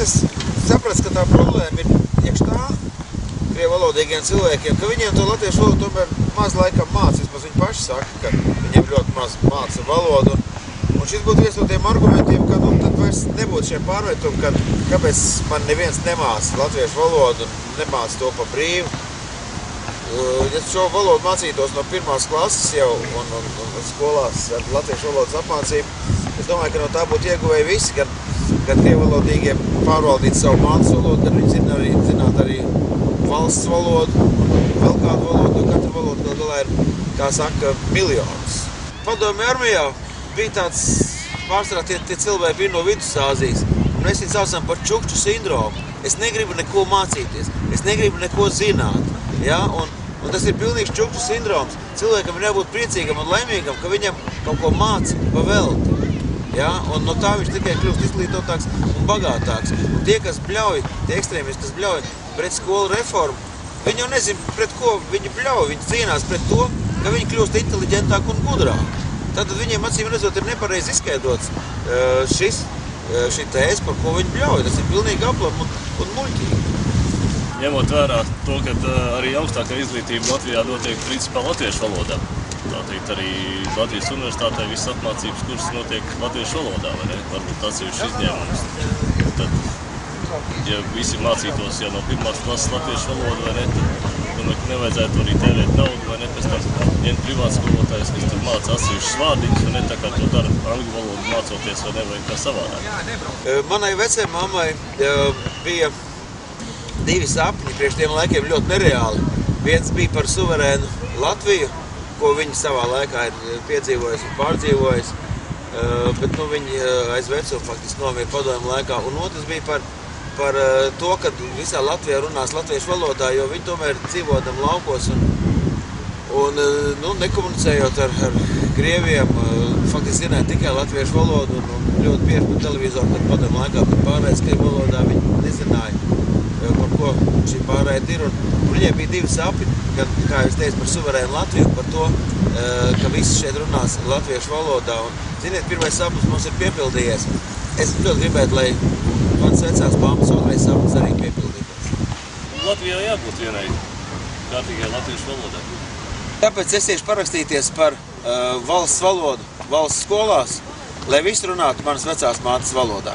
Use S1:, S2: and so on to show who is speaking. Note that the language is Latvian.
S1: es sapratu, ka tā problēma ir iekš tā krievu valodīgiem cilvēkiem, ka viņiem to latviešu valodu tomēr maz laikam māca. Vismaz viņi paši saka, ka viņiem ļoti maz māca valodu. Un šis būtu viens no tiem argumentiem, ka tad vairs nebūtu šie pārmetumi, ka kāpēc man neviens nemāca latviešu valodu un nemāca to pa brīvu. Ja šo valodu mācītos no pirmās klases jau un skolās ar latviešu valodas apmācību, es domāju, ka no tā būtu ieguvēji visi, gan krievalodīgie pārvaldīt savu mātes valodu, gan viņi zināt arī valsts valodu, vēl kādu valodu, jo katra valoda gal galā ir, kā saka, miljonus. Padomju armijā bija tāds, pārsvarā tie cilvēki bija no Vidusāzijas, un mēs viņu saucam par čukču sindromu. Es negribu neko mācīties, es negribu neko zināt, ja? Un tas ir pilnīgs čukču sindroms. Cilvēkam ir jābūt priecīgam un laimīgam, ka viņam kaut ko māca pa velti. Ja? Un no tā viņš tikai kļūst izglītotāks un bagātāks. Un tie, kas bļauj, tie ekstrēmisti, kas bļauj pret skolu reformu, viņi jau nezin, pret ko viņi bļauj. Viņi cīnās pret to, ka viņi kļūst inteliģentāk un gudrāk. Tātad viņiem acīm redzot ir nepareizi izskaidrots šī tēze, par ko viņi bļauj. Tas ir pilnīgi aplam un muļķīgi.
S2: Ņemot vērā to, ka arī augstākā izglītība Latvijā notiek principā latviešu valodā. Tā teikt, arī Latvijas universitātē visas apmācības kursi notiek latviešu valodā, vai ne? Varbūt atsevišķi izņēmums. Tad, ja visi mācītos jau no pirmās klases latviešu valodu, vai ne, tad nevajadzētu arī tērēt naudu, vai ne, pēc tam ņemt privāts skolotājs, kas tur māca atsevišķus vārdiņus, vai ne, tā kā to dara angļu valodu mācoties, vai ne, vai kā savādāk.
S1: Manai vecēmammai bija divi sapņi priekš tiem laikiem ļoti nereāli. Viens bija par suverēnu Latviju, ko viņi savā laikā ir piedzīvojis un pārdzīvojis, bet viņi aiz vecumu faktiski nomira padomju laikā. Un otrs bija par to, ka visā Latvijā runās latviešu valodā, jo viņi tomēr dzīvodam laukos un nekomunicējot ar Krieviem, faktiski zināja tikai latviešu valodu un ļoti bieži par televizoru, kad padomju laikā pārējais krievu valodā viņi nezināja, par ko šī pārēja ir. Un viņiem bija divi sapņi, gan, kā jūs teicat, par suverēnu Latviju, par to, ka visi šeit runās latviešu valodā. Un, ziniet, pirmais sapnis mums ir piepildījies. Es ļoti gribētu, lai mans vecās mammas otrais sapnis arī piepildītos.
S2: Latvijā jābūt vienai kārtīgai latviešu valodai.
S1: Tāpēc es tieši parakstīties par valsts valodu, valsts skolās, lai visi runātu manas vecās mātes valodā.